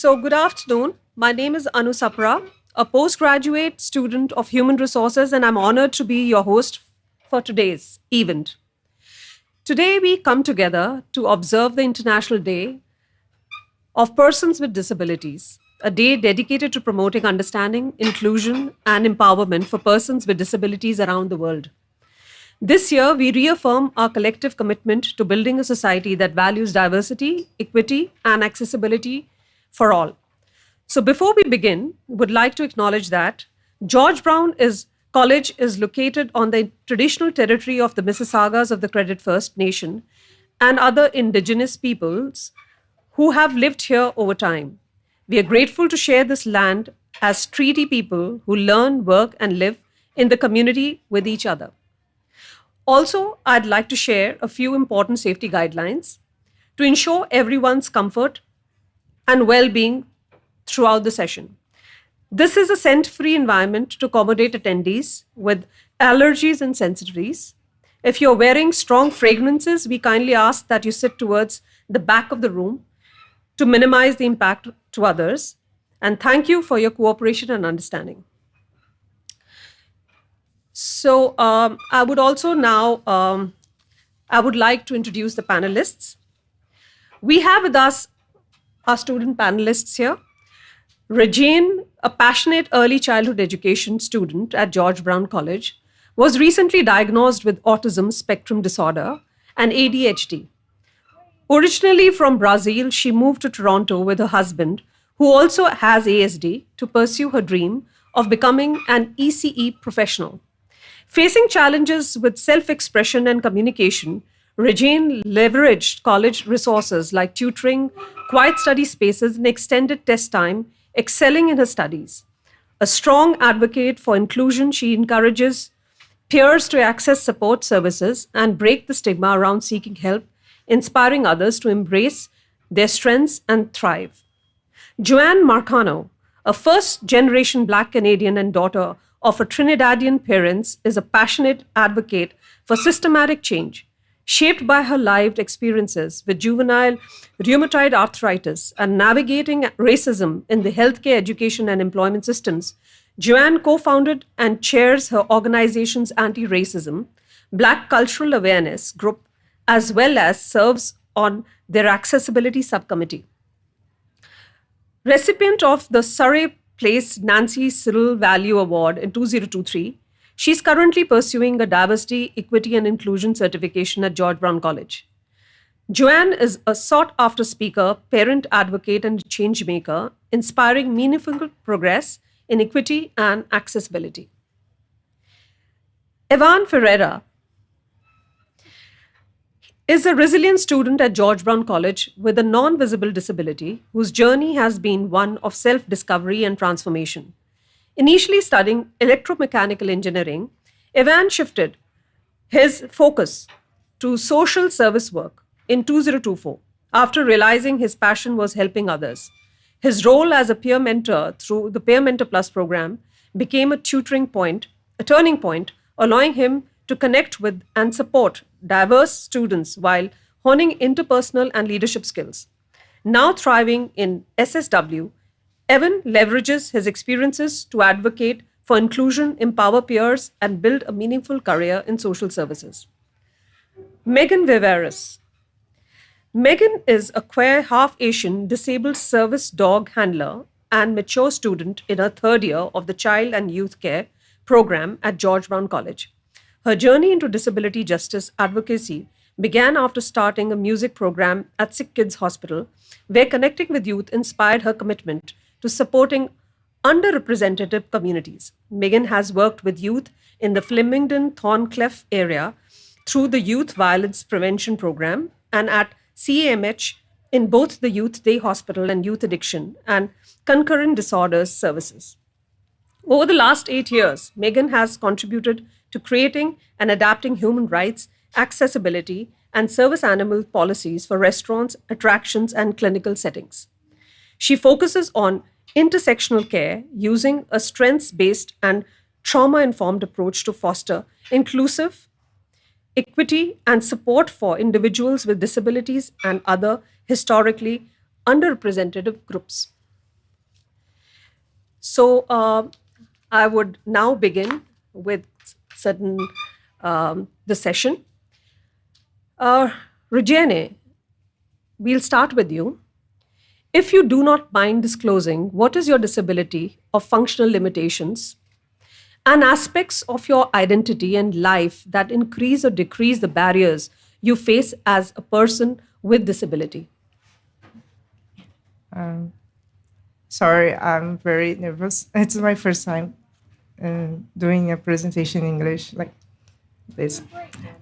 Good afternoon. My name is Anu Sapra, a postgraduate student of human resources, and I'm honored to be your host for today's event. Today, we come together to observe the International Day of Persons with Disabilities, a day dedicated to promoting understanding, inclusion, and empowerment for persons with disabilities around the world. This year, we reaffirm our collective commitment to building a society that values diversity, equity, and accessibility for all. So before we begin, would like to acknowledge that George Brown College is located on the traditional territory of the Mississaugas of the Credit First Nation and other indigenous peoples who have lived here over time. We are grateful to share this land as treaty people who learn, work, and live in the community with each other. Also, I'd like to share a few important safety guidelines to ensure everyone's comfort and well being throughout the session. This is a scent free environment to accommodate attendees with allergies and sensitivities. If you're wearing strong fragrances, we kindly ask that you sit towards the back of the room to minimize the impact to others. And thank you for your cooperation and understanding. I would also now, I would like to introduce the panelists. We have with us our student panelists here. Regine, a passionate early childhood education student at George Brown College, was recently diagnosed with autism spectrum disorder and ADHD. Originally from Brazil, she moved to Toronto with her husband, who also has ASD, to pursue her dream of becoming an ECE professional. Facing challenges with self-expression and communication, Regine leveraged college resources like tutoring, quiet study spaces, and extended test time, excelling in her studies. A strong advocate for inclusion, she encourages peers to access support services and break the stigma around seeking help, inspiring others to embrace their strengths and thrive. Joanne Marcano, a first-generation Black Canadian and daughter of a Trinidadian parents, is a passionate advocate for systematic change. Shaped by her lived experiences with juvenile rheumatoid arthritis and navigating racism in the healthcare, education, and employment systems, Joanne co-founded and chairs her organization's anti-racism, Black Cultural Awareness group, as well as serves on their accessibility subcommittee. Recipient of the Surrey Place Nancy Cyril Value Award in 2023, she's currently pursuing a diversity, equity, and inclusion certification at George Brown College. Joanne is a sought-after speaker, parent advocate, and change maker, inspiring meaningful progress in equity and accessibility. Evan Ferreira is a resilient student at George Brown College with a non-visible disability whose journey has been one of self-discovery and transformation. Initially studying electromechanical engineering, Evan shifted his focus to social service work in 2024 after realizing his passion was helping others. His role as a peer mentor through the Peer Mentor Plus program became a turning point, allowing him to connect with and support diverse students while honing interpersonal and leadership skills. Now thriving in SSW, Evan leverages his experiences to advocate for inclusion, empower peers, and build a meaningful career in social services. Megan Viveris. Megan is a queer, half-Asian, disabled service dog handler and mature student in her third year of the Child and Youth Care program at George Brown College. Her journey into disability justice advocacy began after starting a music program at Sick Kids Hospital, where connecting with youth inspired her commitment to supporting underrepresented communities. Megan has worked with youth in the Flemington Thorncliffe area through the Youth Violence Prevention Program and at CAMH in both the Youth Day Hospital and Youth Addiction and Concurrent Disorders Services. Over the last 8 years, Megan has contributed to creating and adapting human rights, accessibility, and service animal policies for restaurants, attractions, and clinical settings. She focuses on intersectional care using a strengths-based and trauma-informed approach to foster inclusive, equity, and support for individuals with disabilities and other historically underrepresented groups. So I would now begin with certain the session. Regine, we'll start with you. If you do not mind disclosing what is your disability or functional limitations and aspects of your identity and life that increase or decrease the barriers you face as a person with disability. Sorry, I'm very nervous. It's my first time doing a presentation in English like this.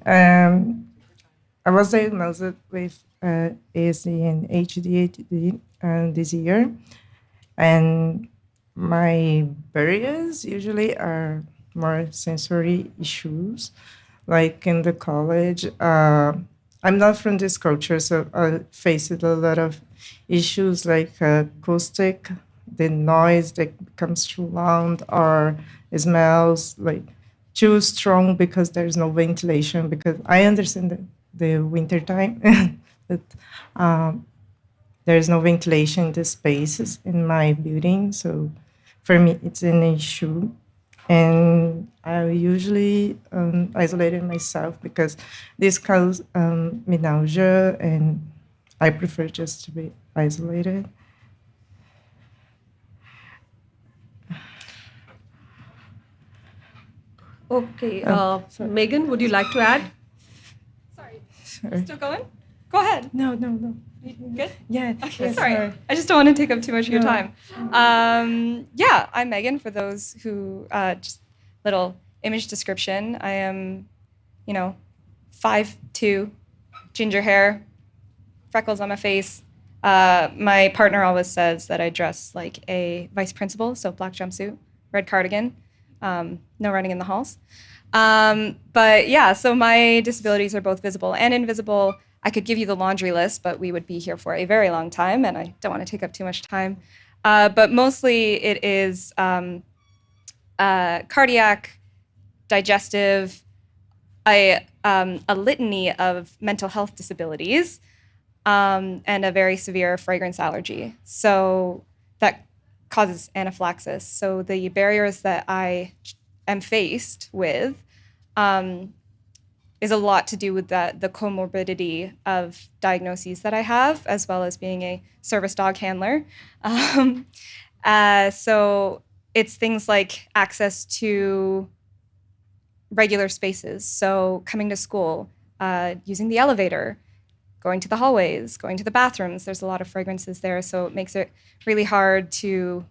I was diagnosed with ASD and ADHD this year, and my barriers usually are more sensory issues. Like in the college, I'm not from this culture, so I faced a lot of issues like acoustic, the noise that becomes too loud, or smells like too strong because there's no ventilation. Because I understand the winter time that there's no ventilation in the spaces in my building, so for me it's an issue. And I usually isolated myself because this causes me nausea, and I prefer just to be isolated. Okay, Megan, would you like to add? Sorry. Sorry. Still going? Go ahead. No. Good? Yeah. Okay, yes, sorry. I just don't want to take up too much of your No. time. Yeah, I'm Megan, for those who, just little image description. I am, 5'2", ginger hair, freckles on my face. My partner always says that I dress like a vice principal, so black jumpsuit, red cardigan, no running in the halls. But yeah, so my disabilities are both visible and invisible. I could give you the laundry list, but we would be here for a very long time, and I don't want to take up too much time. But mostly it is cardiac, digestive, a litany of mental health disabilities, and a very severe fragrance allergy. So that causes anaphylaxis. So the barriers that I am faced with is a lot to do with the comorbidity of diagnoses that I have, as well as being a service dog handler. So it's things like access to regular spaces. So coming to school, using the elevator, going to the hallways, going to the bathrooms. There's a lot of fragrances there, so it makes it really hard to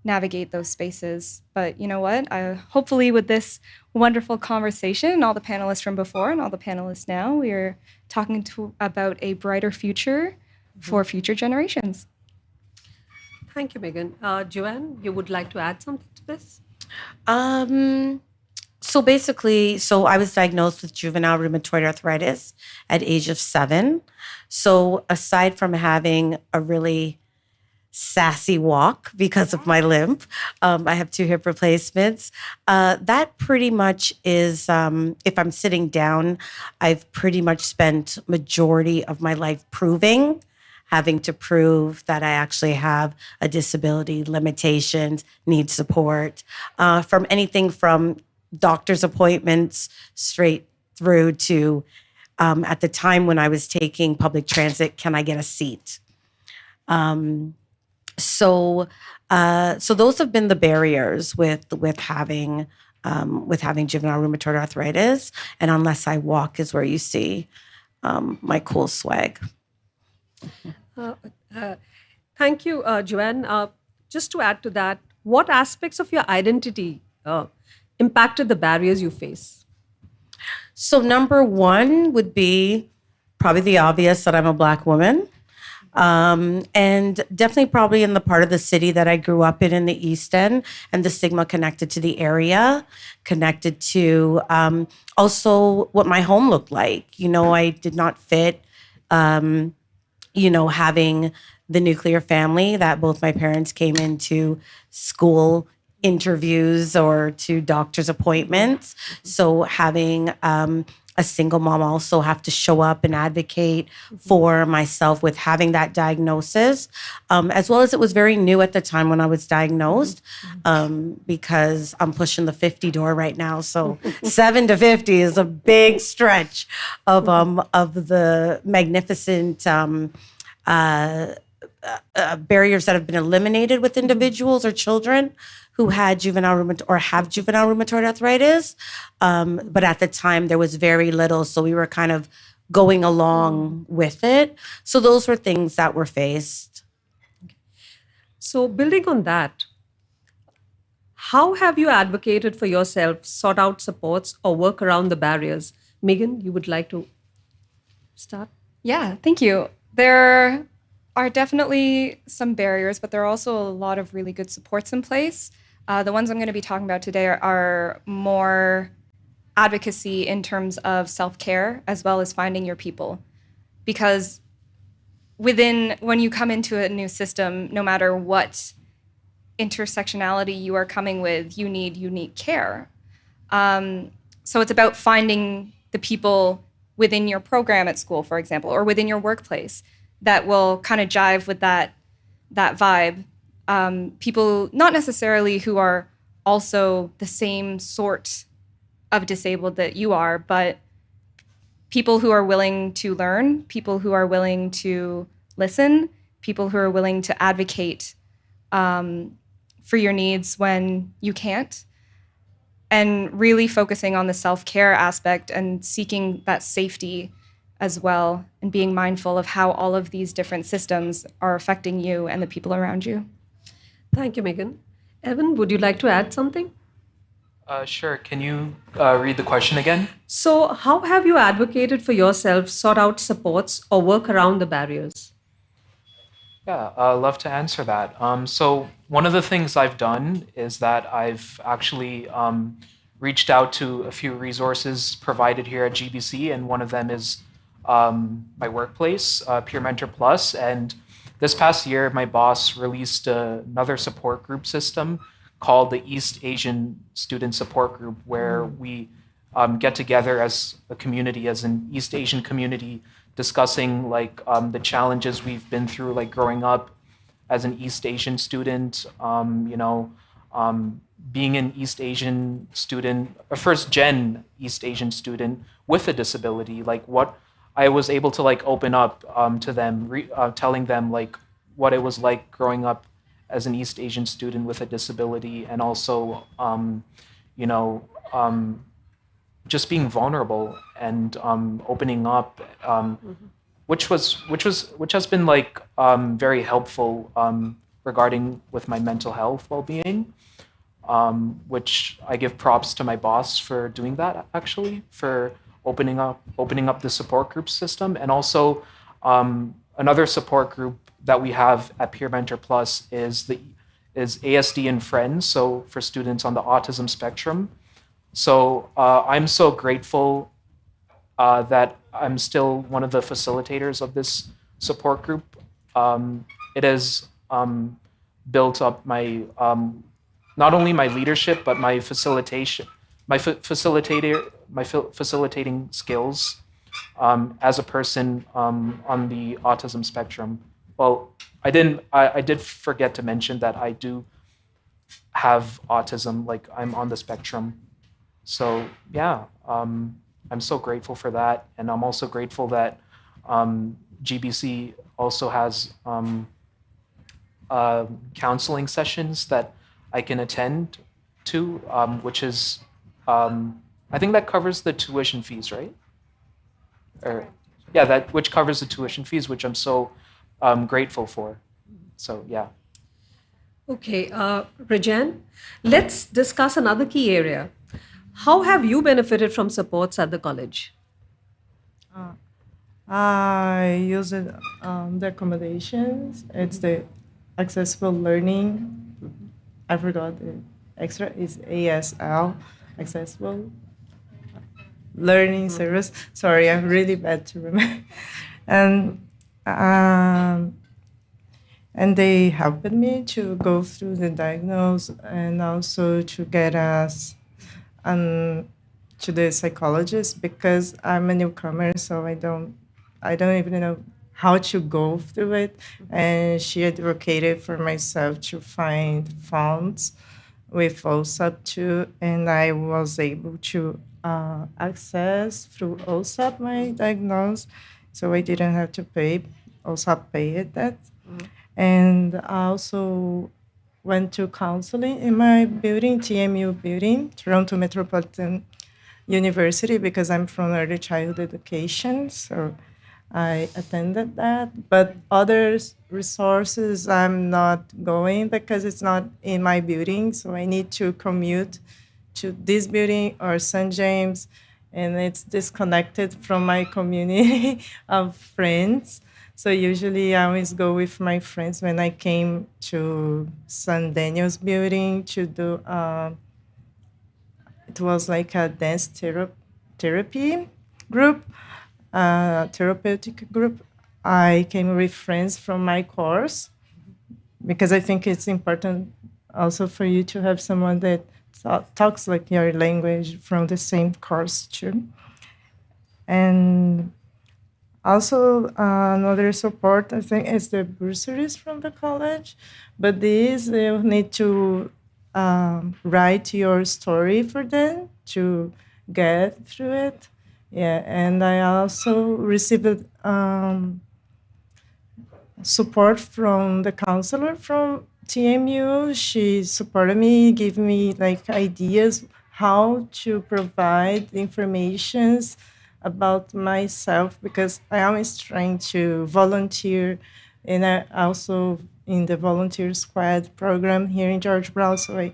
navigate those spaces. But you know what? Hopefully with this wonderful conversation, all the panelists from before and all the panelists now, we're talking about a brighter future for future generations. Thank you, Megan. Joanne, you would like to add something to this? So I was diagnosed with juvenile rheumatoid arthritis at age of 7. So aside from having a really sassy walk because of my limp, I have 2 hip replacements. That pretty much is, if I'm sitting down, I've pretty much spent majority of my life having to prove that I actually have a disability, limitations, need support, from anything from doctor's appointments straight through to, at the time when I was taking public transit, can I get a seat? So those have been the barriers with having juvenile rheumatoid arthritis. And unless I walk is where you see my cool swag. Thank you, Joanne. Just to add to that, what aspects of your identity impacted the barriers you face? So number 1 would be probably the obvious, that I'm a Black woman. And definitely probably in the part of the city that I grew up in the East End, and the stigma connected to the area, connected to also what my home looked like. I did not fit, having the nuclear family that both my parents came into school interviews or to doctor's appointments. So having a single mom, also have to show up and advocate for myself with having that diagnosis, as well as it was very new at the time when I was diagnosed, because I'm pushing the 50 door right now. So 7 to 50 is a big stretch of the magnificent barriers that have been eliminated with individuals or children who had juvenile or have juvenile rheumatoid arthritis. But at the time, there was very little. So we were kind of going along with it. So those were things that were faced. So, building on that, how have you advocated for yourself, sought out supports, or work around the barriers? Megan, you would like to start? Yeah, thank you. There are definitely some barriers, but there are also a lot of really good supports in place. The ones I'm going to be talking about today are more advocacy in terms of self-care as well as finding your people. Because when you come into a new system, no matter what intersectionality you are coming with, you need unique care. So it's about finding the people within your program at school, for example, or within your workplace that will kind of jive with that vibe. People not necessarily who are also the same sort of disabled that you are, but people who are willing to learn, people who are willing to listen, people who are willing to advocate for your needs when you can't, and really focusing on the self-care aspect and seeking that safety as well, and being mindful of how all of these different systems are affecting you and the people around you. Thank you, Megan. Evan, would you like to add something? Sure. Can you read the question again? So, how have you advocated for yourself, sought out supports, or work around the barriers? Yeah, love to answer that. So one of the things I've done is that I've actually reached out to a few resources provided here at GBC, and one of them is my workplace, Peer Mentor Plus. And this past year, my boss released another support group system called the East Asian Student Support Group, where we get together as a community, as an East Asian community, discussing like the challenges we've been through, like growing up as an East Asian student, being an East Asian student, a first gen East Asian student with a disability, like what I was able to like open up to them, telling them like what it was like growing up as an East Asian student with a disability, and also, just being vulnerable and opening up, which has been like very helpful regarding with my mental health well-being, which I give props to my boss for doing that, actually, for opening up the support group system. And also another support group that we have at Peer Mentor Plus is ASD and Friends, so for students on the autism spectrum. So I'm so grateful that I'm still one of the facilitators of this support group. It has built up my not only my leadership, but my facilitating skills as a person on the autism spectrum. Well, I did forget to mention that I do have autism, like I'm on the spectrum. So yeah, I'm so grateful for that, and I'm also grateful that GBC also has counseling sessions that I can attend to, which is I think that covers the tuition fees, right? Or yeah, which covers the tuition fees, which I'm so grateful for. So yeah. Okay, Rajan, let's discuss another key area. How have you benefited from supports at the college? I use it the accommodations. It's the accessible learning. I forgot the extra is ASL, accessible learning service. Sorry, I'm really bad to remember. And they helped me to go through the diagnosis and also to get us to the psychologist because I'm a newcomer, so I don't even know how to go through it. And she advocated for myself to find funds with OSAP too, and I was able to access through OSAP my diagnosis, so I didn't have to pay. OSAP paid that, and I also went to counseling in my building, TMU building, Toronto Metropolitan University, because I'm from early childhood education, so I attended that. But other resources, I'm not going because it's not in my building, so I need to commute to this building or St. James, and it's disconnected from my community of friends. So usually I always go with my friends when I came to St. Daniel's building to do it was like a dance therapy group, therapeutic group. I came with friends from my course because I think it's important also for you to have someone that talks like your language from the same course too. And also another support I think is the bursaries from the college, but these you need to write your story for them to get through it. Yeah, and I also received support from the counselor from TMU. She supported me, gave me like ideas how to provide informations about myself because I always trying to volunteer, and I also in the volunteer squad program here in George Brown. So I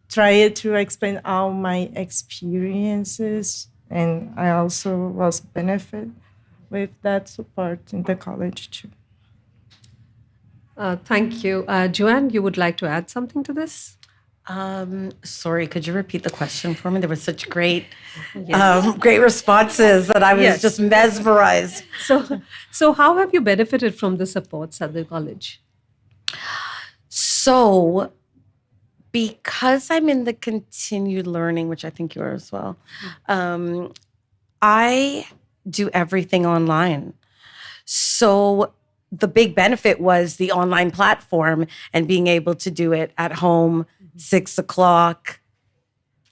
tried to explain all my experiences, and I also was benefit with that support in the college too. Thank you. Joanne, you would like to add something to this? Sorry, could you repeat the question for me? There were such great responses that I was Yes. just mesmerized. So how have you benefited from the supports at the college? So, because I'm in the continued learning, which I think you are as well, I do everything online. So, the big benefit was the online platform and being able to do it at home, 6 o'clock,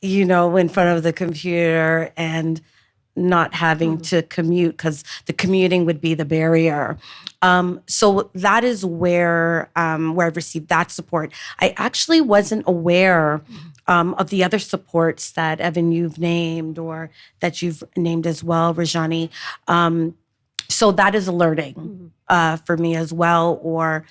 in front of the computer and not having to commute because the commuting would be the barrier. So that is where I've received that support. I actually wasn't aware of the other supports that Evan you've named or that you've named as well, Rajani. So that is alerting for me as well, or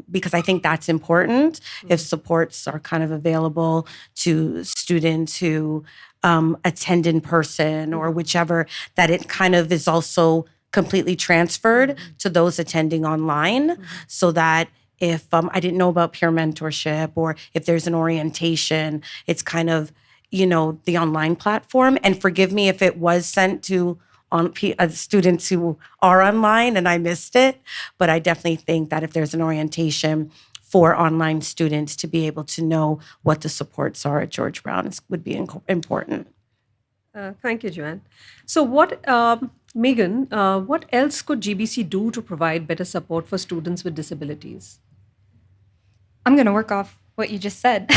because I think that's important if supports are kind of available to students who attend in person or whichever, that it kind of is also completely transferred to those attending online so that if I didn't know about peer mentorship or if there's an orientation, it's kind of, the online platform. And forgive me if it was sent to students who are online and I missed it. But I definitely think that if there's an orientation for online students to be able to know what the supports are at George Brown would be important. Thank you, Joanne. So Megan, what else could GBC do to provide better support for students with disabilities? I'm going to work off what you just said.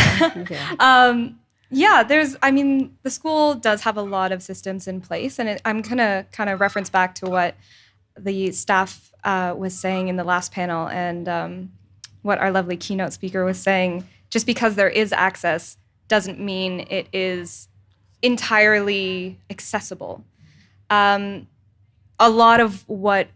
Yeah. The school does have a lot of systems in place, and I'm going to kind of reference back to what the staff was saying in the last panel and what our lovely keynote speaker was saying. Just because there is access doesn't mean it is entirely accessible. A lot of what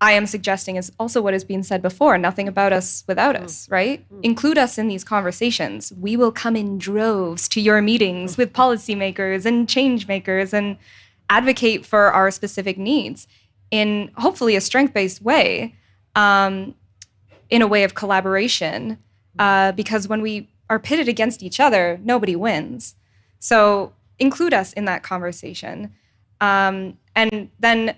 I am suggesting is also what has been said before, nothing about us without us, right? Include us in these conversations. We will come in droves to your meetings with policymakers and change makers and advocate for our specific needs in hopefully a strength-based way, in a way of collaboration, because when we are pitted against each other, nobody wins. So include us in that conversation, and then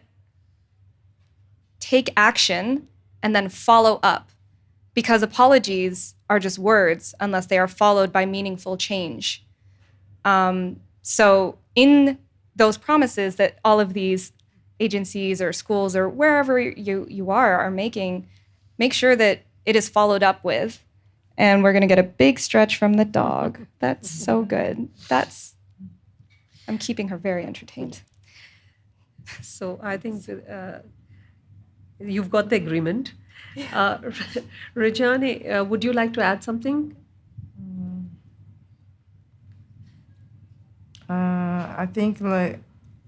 take action and then follow up, because apologies are just words unless they are followed by meaningful change. So in those promises that all of these agencies or schools or wherever you are making, make sure that it is followed up with. And we're going to get a big stretch from the dog. That's so good. I'm keeping her very entertained. So I think you've got the agreement. Rajani, would you like to add something? I think like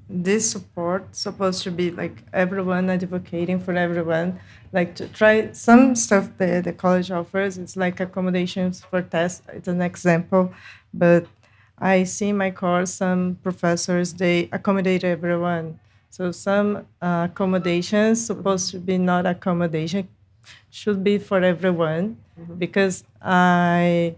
this support supposed to be like everyone advocating for everyone. Like to try some stuff that the college offers. It's like accommodations for tests. It's an example, but I see in my course some professors they accommodate everyone. So some accommodations supposed to be not accommodation should be for everyone because I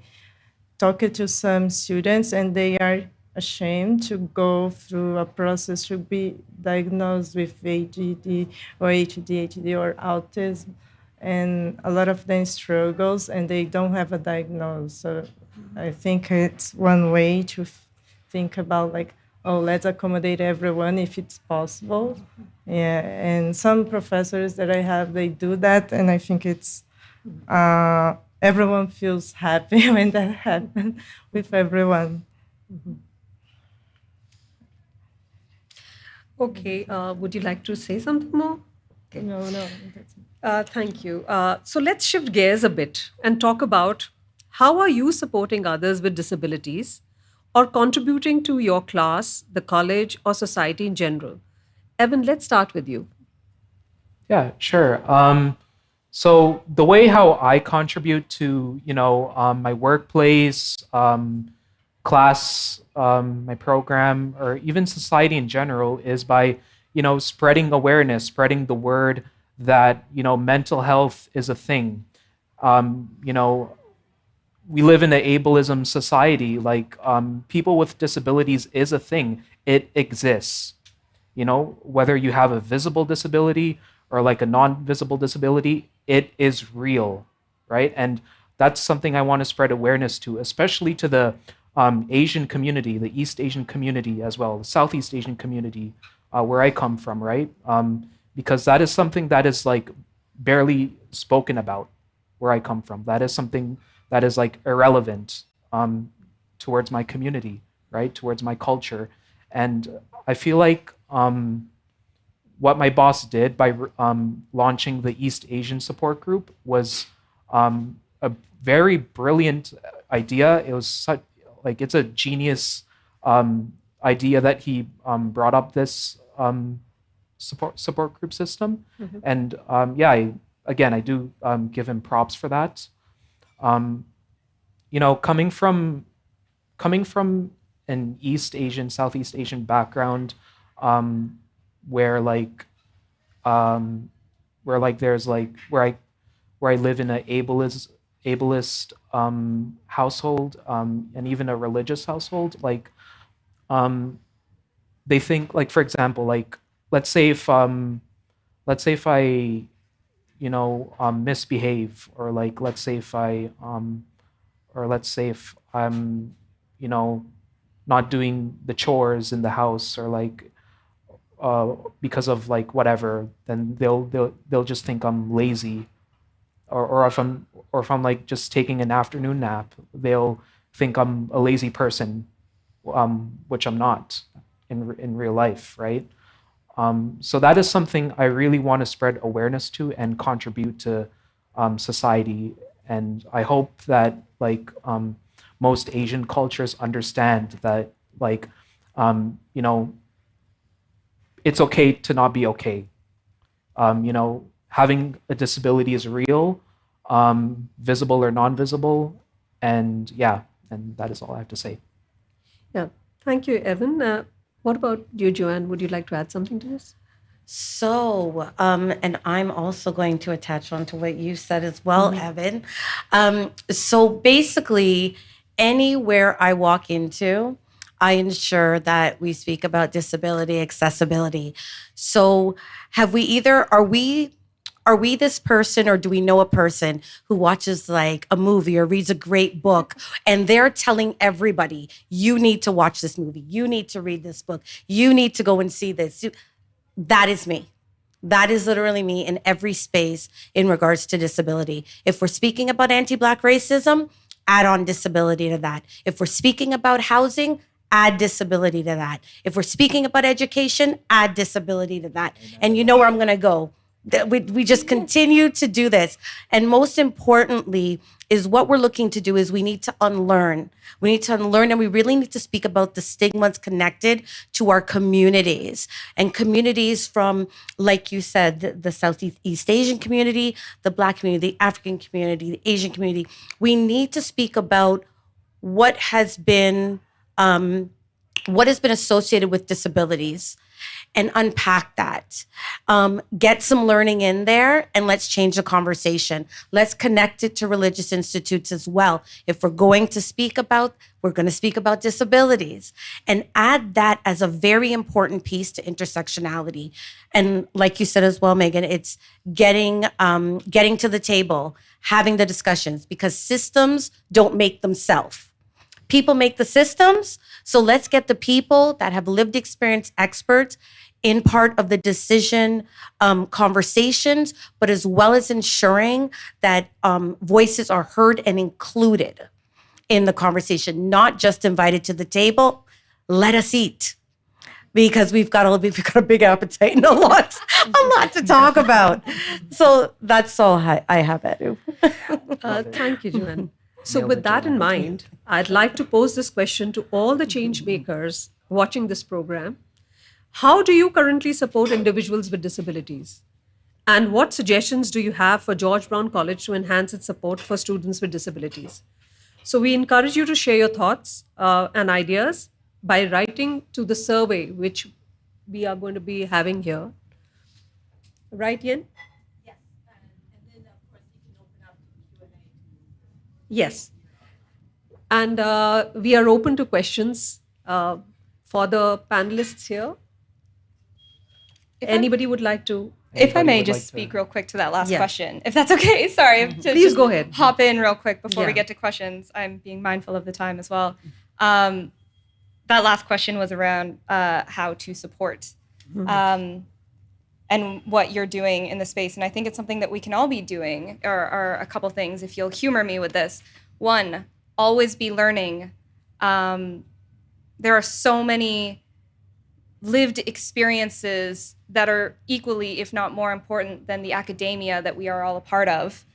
talked to some students and they are ashamed to go through a process to be diagnosed with ADD or ADHD or autism. And a lot of them struggles and they don't have a diagnosis. So I think it's one way to think about like, oh, let's accommodate everyone if it's possible. Yeah, and some professors that I have, they do that. And I think it's, everyone feels happy when that happens with everyone. Okay, would you like to say something more? Okay. No. Thank you. So let's shift gears a bit and talk about how are you supporting others with disabilities or contributing to your class, the college, or society in general. Evan, let's start with you. Yeah, sure. So the way how I contribute to, my workplace, class, my program, or even society in general is by, spreading awareness, spreading the word that, mental health is a thing. We live in an ableism society. Like people with disabilities is a thing. It exists. Whether you have a visible disability or like a non-visible disability, it is real, right? And that's something I want to spread awareness to, especially to the Asian community, the East Asian community as well, the Southeast Asian community, where I come from, right? Because that is something that is like barely spoken about where I come from. That is something that is like irrelevant towards my community, right? Towards my culture. And I feel like what my boss did by launching the East Asian support group was a very brilliant idea. It was such like it's a genius idea that he brought up this support group system, and I do give him props for that. Coming from an East Asian, Southeast Asian background, where I live in an ableist household, and even a religious household, they think, like, for example, like let's say if I misbehave, or like let's say if I'm not doing the chores in the house, or like because of like whatever, then they'll just think I'm lazy, or if I'm like just taking an afternoon nap, they'll think I'm a lazy person, which I'm not in real life, right? So that is something I really want to spread awareness to and contribute to society. And I hope that most Asian cultures understand that it's okay to not be okay. Having a disability is real, visible or non-visible, and that is all I have to say. Yeah, thank you, Evan. What about you, Joanne? Would you like to add something to this? So, and I'm also going to attach on to what you said as well, Evan. So basically, anywhere I walk into, I ensure that we speak about disability accessibility. So are we Are we this person, or do we know a person who watches like a movie or reads a great book and they're telling everybody, you need to watch this movie, you need to read this book, you need to go and see this? That is me. That is literally me in every space in regards to disability. If we're speaking about anti-Black racism, add on disability to that. If we're speaking about housing, add disability to that. If we're speaking about education, add disability to that. And you know where I'm going to go. We just continue to do this. And most importantly is what we're looking to do is we need to unlearn. We need to unlearn, and we really need to speak about the stigmas connected to our communities, and communities from, like you said, the Southeast Asian community, the Black community, the African community, the Asian community. We need to speak about what has been associated with disabilities and unpack that. Get some learning in there, and let's change the conversation. Let's connect it to religious institutes as well. If we're going to speak about disabilities, and add that as a very important piece to intersectionality. And like you said as well, Megan, it's getting to the table, having the discussions, because systems don't make themselves. People make the systems. So let's get the people that have lived experience, experts, in part of the decision conversations, but as well as ensuring that voices are heard and included in the conversation, not just invited to the table. Let us eat, because we've got a big appetite and a lot to talk about. So that's all I have, Edu. Thank you, Joanne. So with that in mind, I'd like to pose this question to all the change makers watching this program. How do you currently support individuals with disabilities? And what suggestions do you have for George Brown College to enhance its support for students with disabilities? So we encourage you to share your thoughts and ideas by writing to the survey, which we are going to be having here. Right, Yen? Yes, and then of course you can open up Q&A. Yes. And we are open to questions for the panelists here. Anybody would like to? If I may would just like to- speak real quick to that last Yeah. question, if that's okay. Sorry. to Please just go ahead. Hop in real quick before we Yeah. get to questions. I'm being mindful of the time as well. That last question was around how to support and what you're doing in the space. And I think it's something that we can all be doing, or a couple things, if you'll humor me with this. One, always be learning. There are so many lived experiences that are equally, if not more important than the academia that we are all a part of.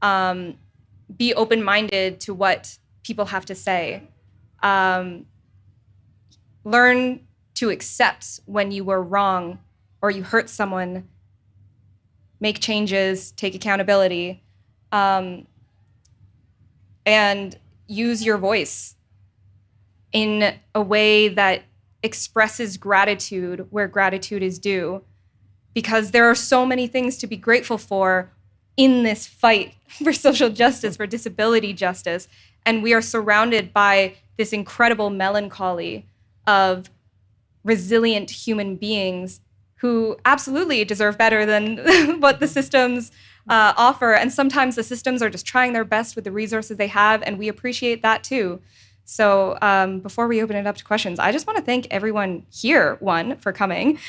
Be open-minded to what people have to say. Learn to accept when you were wrong or you hurt someone. Make changes, take accountability, and use your voice in a way that expresses gratitude where gratitude is due, because there are so many things to be grateful for in this fight for social justice, for disability justice, and we are surrounded by this incredible melancholy of resilient human beings who absolutely deserve better than what the systems offer, and sometimes the systems are just trying their best with the resources they have, and we appreciate that too. So before we open it up to questions, I just want to thank everyone here, one, for coming,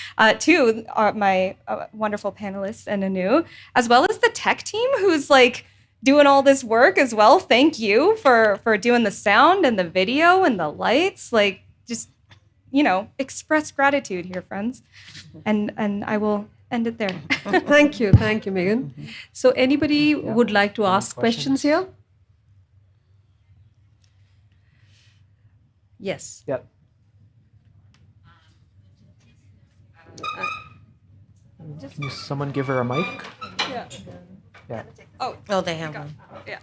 two, my wonderful panelists and Anu, as well as the tech team who's like doing all this work as well. Thank you for doing the sound and the video and the lights. Like, just, express gratitude here, friends. And I will end it there. Thank you, Megan. So anybody would like to ask questions here? Yes. Yeah. Can someone give her a mic? Yeah. Yeah. Oh, they have one. Yeah.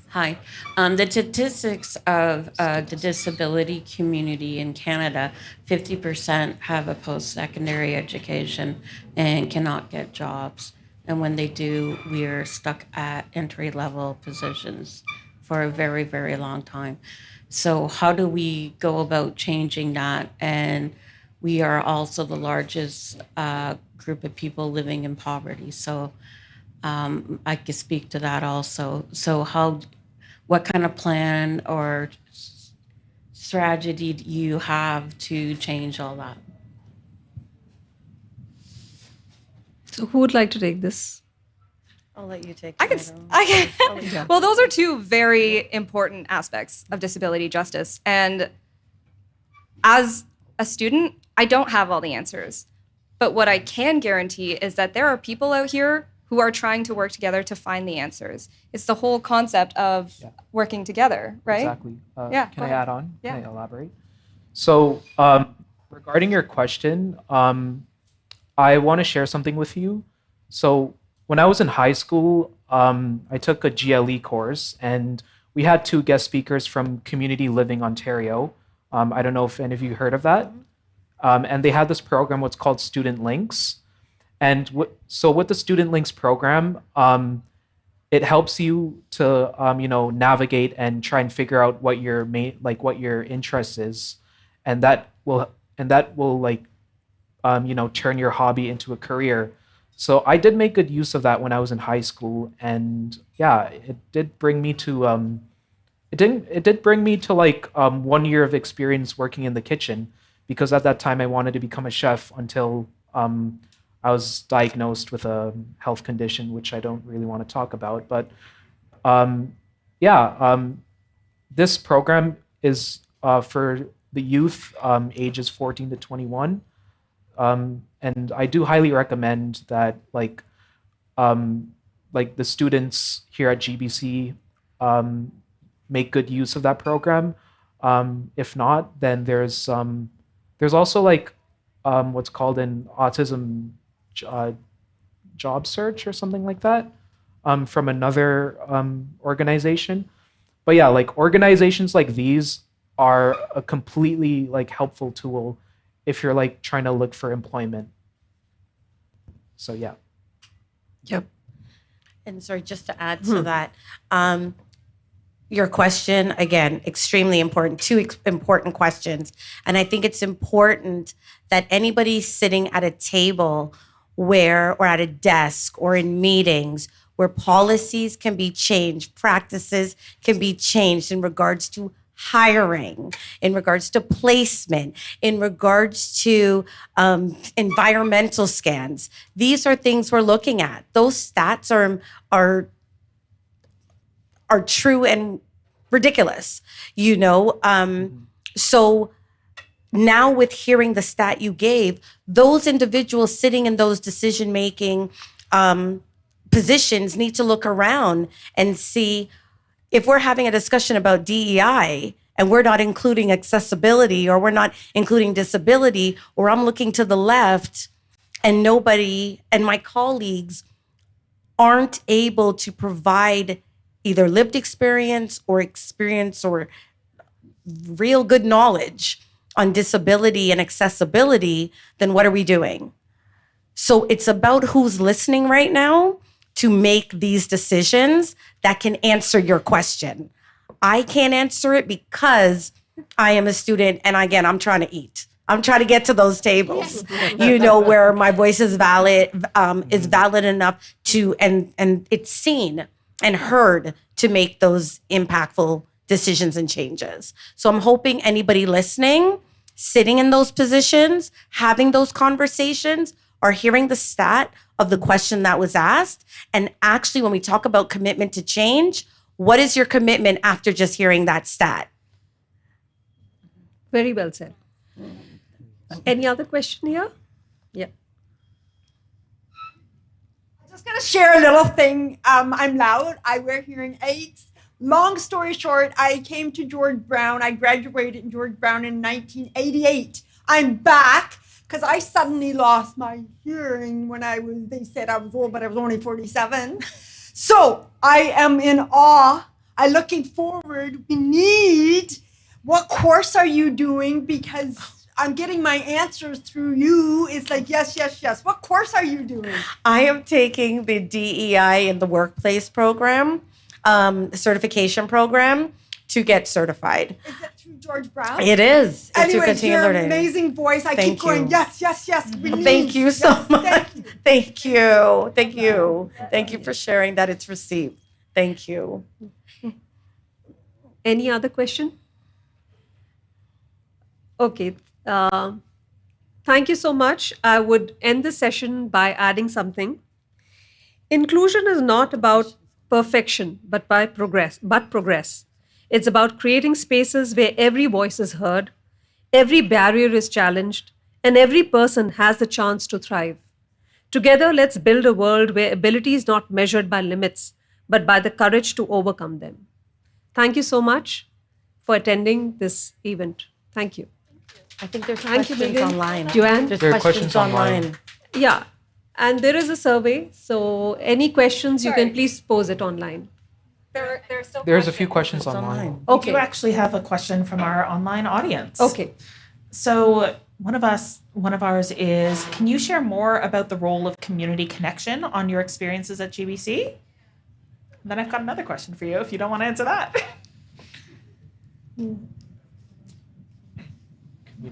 Hi. The statistics of the disability community in Canada, 50% have a post-secondary education and cannot get jobs. And when they do, we are stuck at entry-level positions for a very, very long time. So how do we go about changing that? And we are also the largest group of people living in poverty. So I could speak to that also. So what kind of plan or strategy do you have to change all that? So, who would like to take this? I'll let you take I it. can. Well, those are two very important aspects of disability justice. And as a student, I don't have all the answers. But what I can guarantee is that there are people out here who are trying to work together to find the answers. It's the whole concept of working together, right? Exactly. Yeah, Can go I ahead. add on? Yeah. Can I elaborate? So, regarding your question, I want to share something with you. So, when I was in high school, I took a GLE course, and we had two guest speakers from Community Living Ontario. I don't know if any of you heard of that. And they had this program, what's called Student Links. And so with the Student Links program, it helps you to navigate and try and figure out what your what your interest is, and that will turn your hobby into a career. So I did make good use of that when I was in high school, and yeah, it did bring me to 1 year of experience working in the kitchen, because at that time I wanted to become a chef until I was diagnosed with a health condition, which I don't really want to talk about. But this program is for the youth ages 14 to 21. And I do highly recommend that the students here at GBC make good use of that program. If not, then there's also what's called an autism job search or something like that from another organization. But yeah, organizations like these are a completely helpful tool if you're trying to look for employment. So yeah. Yep. And sorry, just to add to that, your question, again, extremely important, two important questions. And I think it's important that anybody sitting at a table or at a desk or in meetings where policies can be changed, practices can be changed in regards to hiring, in regards to placement, in regards to environmental scans. These are things we're looking at. Those stats are true and ridiculous, So now with hearing the stat you gave, those individuals sitting in those decision-making positions need to look around and see, if we're having a discussion about DEI and we're not including accessibility, or we're not including disability, or I'm looking to the left and nobody and my colleagues aren't able to provide either lived experience or real good knowledge on disability and accessibility, then what are we doing? So it's about who's listening right now to make these decisions that can answer your question. I can't answer it because I am a student, and again, I'm trying to eat. I'm trying to get to those tables, where my voice is valid enough to, and it's seen and heard to make those impactful decisions and changes. So I'm hoping anybody listening, sitting in those positions, having those conversations, are hearing the stat of the question that was asked. And actually, when we talk about commitment to change, what is your commitment after just hearing that stat? Very well said. Any other question here? Yeah. Just gonna share a little thing. I'm loud. I wear hearing aids. Long story short, I came to George Brown. I graduated in George Brown in 1988. I'm back because I suddenly lost my hearing when they said I was old, but I was only 47. So I am in awe. I'm looking forward. What course are you doing? Because I'm getting my answers through you. It's like, yes, yes, yes. What course are you doing? I am taking the DEI in the workplace program, certification program, to get certified. Is that through George Brown? It is. It's through Anyways, continuing your learning. amazing voice. I Thank keep going, you. yes, yes, yes. We need. Thank you so Yes, much. thank you. Thank you. Thank you. Thank you for sharing that it's received. Thank you. Any other question? Okay. Thank you so much. I would end the session by adding something. Inclusion is not about perfection, but progress. It's about creating spaces where every voice is heard, every barrier is challenged, and every person has the chance to thrive. Together, let's build a world where ability is not measured by limits, but by the courage to overcome them. Thank you so much for attending this event. Thank you. I think there's Thank you, questions Megan. online. Joanne? There's There are questions questions online. online. Yeah. And there is a survey. So any questions, you can Sorry. please pose it online. There are still There's a few questions It's online. online. We Okay. do actually have a question from our online audience. Okay. So one of ours is, can you share more about the role of community connection on your experiences at GBC? And then I've got another question for you if you don't want to answer that.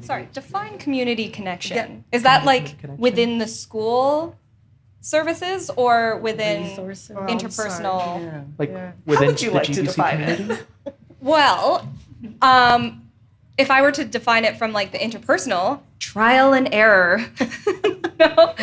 Sorry, define community connection. Yeah. Is that like Connection. within the school services or within Resources. interpersonal? Yeah. Like Yeah. within would you the like to GBC define it? community? Well, if I were to define it from like the interpersonal, trial and error. No?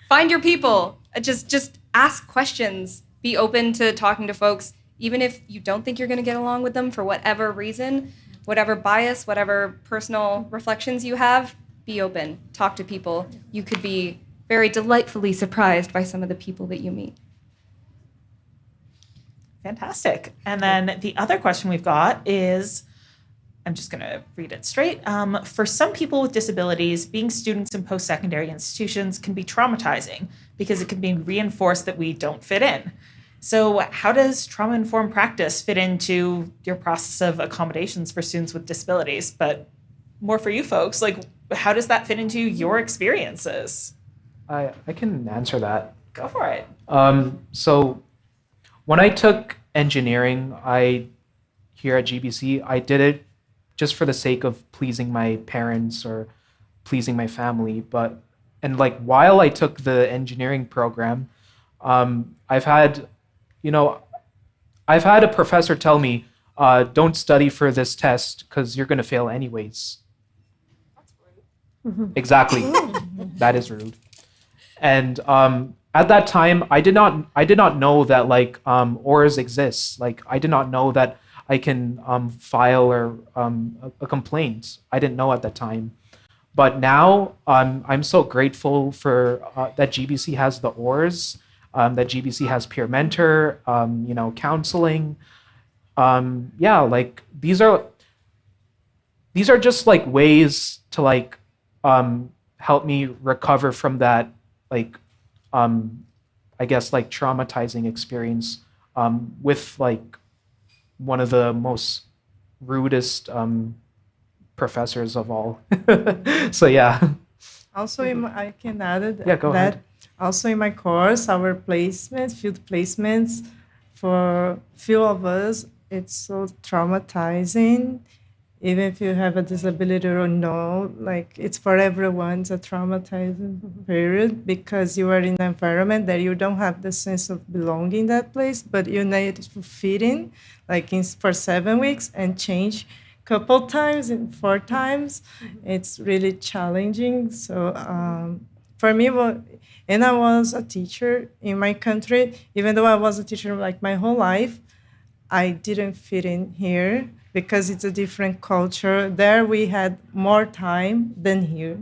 Find your people. Just ask questions. Be open to talking to folks, even if you don't think you're going to get along with them for whatever reason, whatever bias, whatever personal reflections you have. Be open. Talk to people. You could be very delightfully surprised by some of the people that you meet. Fantastic. And then the other question we've got is, I'm just going to read it straight. For some people with disabilities, being students in post-secondary institutions can be traumatizing because it can be reinforced that we don't fit in. So how does trauma-informed practice fit into your process of accommodations for students with disabilities? But more for you folks, like, how does that fit into your experiences? I can answer that. Go for it. So when I took engineering, here at GBC, I did it just for the sake of pleasing my parents or pleasing my family. And like while I took the engineering program, I've had a professor tell me, don't study for this test because you're going to fail anyways. That's rude. Exactly. That is rude. And at that time, I did not know that like ORs exists. Like I did not know that I can file a complaint. I didn't know at that time. But now I'm so grateful for that GBC has the ORs, that GBC has peer mentor, counseling. Like these are just like ways to like help me recover from that like I guess like traumatizing experience with like one of the most rudest professors of all. So yeah. Also, I can add it Yeah, go that ahead. also in my course, our field placements, for few of us, it's so traumatizing. Even if you have a disability or no, like it's for everyone, it's a traumatizing period because you are in an environment that you don't have the sense of belonging in that place, but you need to fit in, like for 7 weeks and change couple times and 4 times. It's really challenging. So for me, and I was a teacher in my country, even though I was a teacher like my whole life, I didn't fit in here because it's a different culture. There we had more time than here.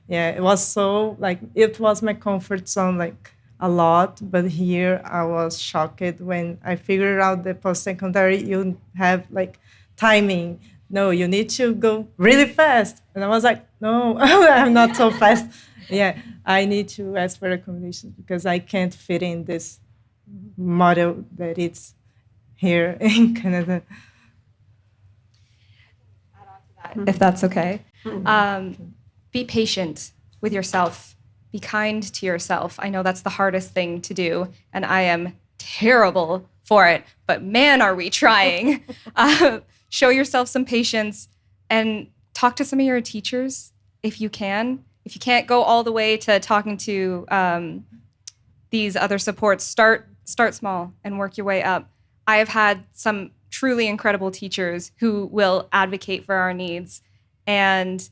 Yeah, it was so like, it was my comfort zone like a lot, but here I was shocked when I figured out the post-secondary, you have like timing. No, you need to go really fast. And I was like, no, I'm not so fast. Yeah, I need to ask for recommendations because I can't fit in this model that it's here in Canada. If that's okay. Be patient with yourself. Be kind to yourself. I know that's the hardest thing to do, and I am terrible for it, but man, are we trying. Show yourself some patience and talk to some of your teachers if you can. If you can't go all the way to talking to these other supports, start small and work your way up. I have had some truly incredible teachers who will advocate for our needs and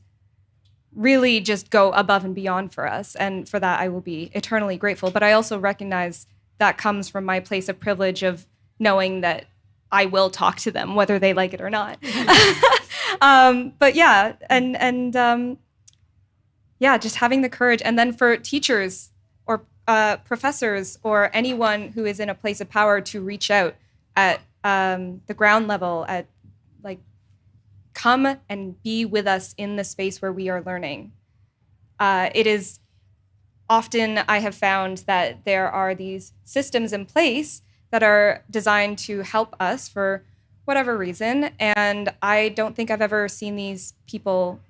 really just go above and beyond for us. And for that, I will be eternally grateful. But I also recognize that comes from my place of privilege of knowing that I will talk to them, whether they like it or not. But yeah, yeah, just having the courage. And then for teachers or professors or anyone who is in a place of power to reach out at the ground level, at like, come and be with us in the space where we are learning. It is often, I have found that there are these systems in place that are designed to help us for whatever reason, and I don't think I've ever seen these people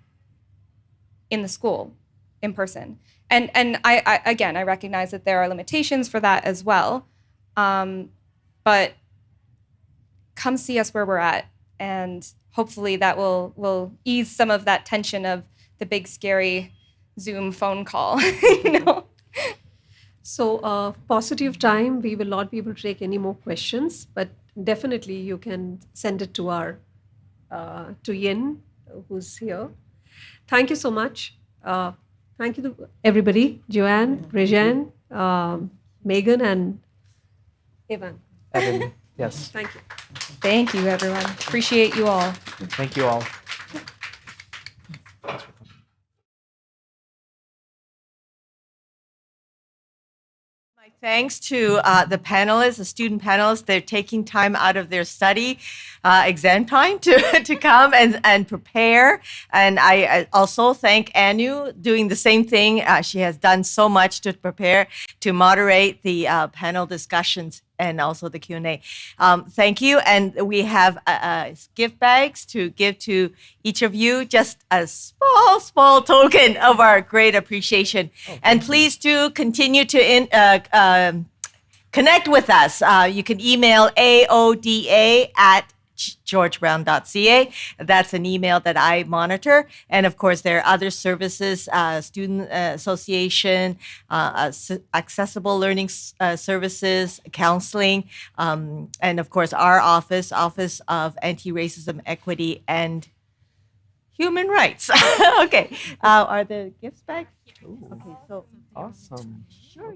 in the school, in person. And I again, I recognize that there are limitations for that as well, but come see us where we're at, and hopefully that will ease some of that tension of the big scary Zoom phone call, you know. So, paucity of time, we will not be able to take any more questions, but definitely you can send it to our to Yin, who's here. Thank you so much. Thank you to everybody, Joanne, Rejan, Megan, and Evan. Evan, yes. Thank you. Thank you, everyone. Appreciate you all. Thank you all. My thanks to the panelists, the student panelists. They're taking time out of their study, exam time to come and prepare. And I also thank Anu doing the same thing. She has done so much to prepare, to moderate the panel discussions and also the Q&A. Thank you. And we have gift bags to give to each of you, just a small token of our great appreciation. And please do continue to connect with us. You can email aoda@georgebrown.ca. That's an email that I monitor. And of course, there are other services, Student Association, accessible learning services, counseling, and of course, our Office of Anti-Racism, Equity, and Human Rights. Okay. Are the gifts back? Okay, so Awesome. sure.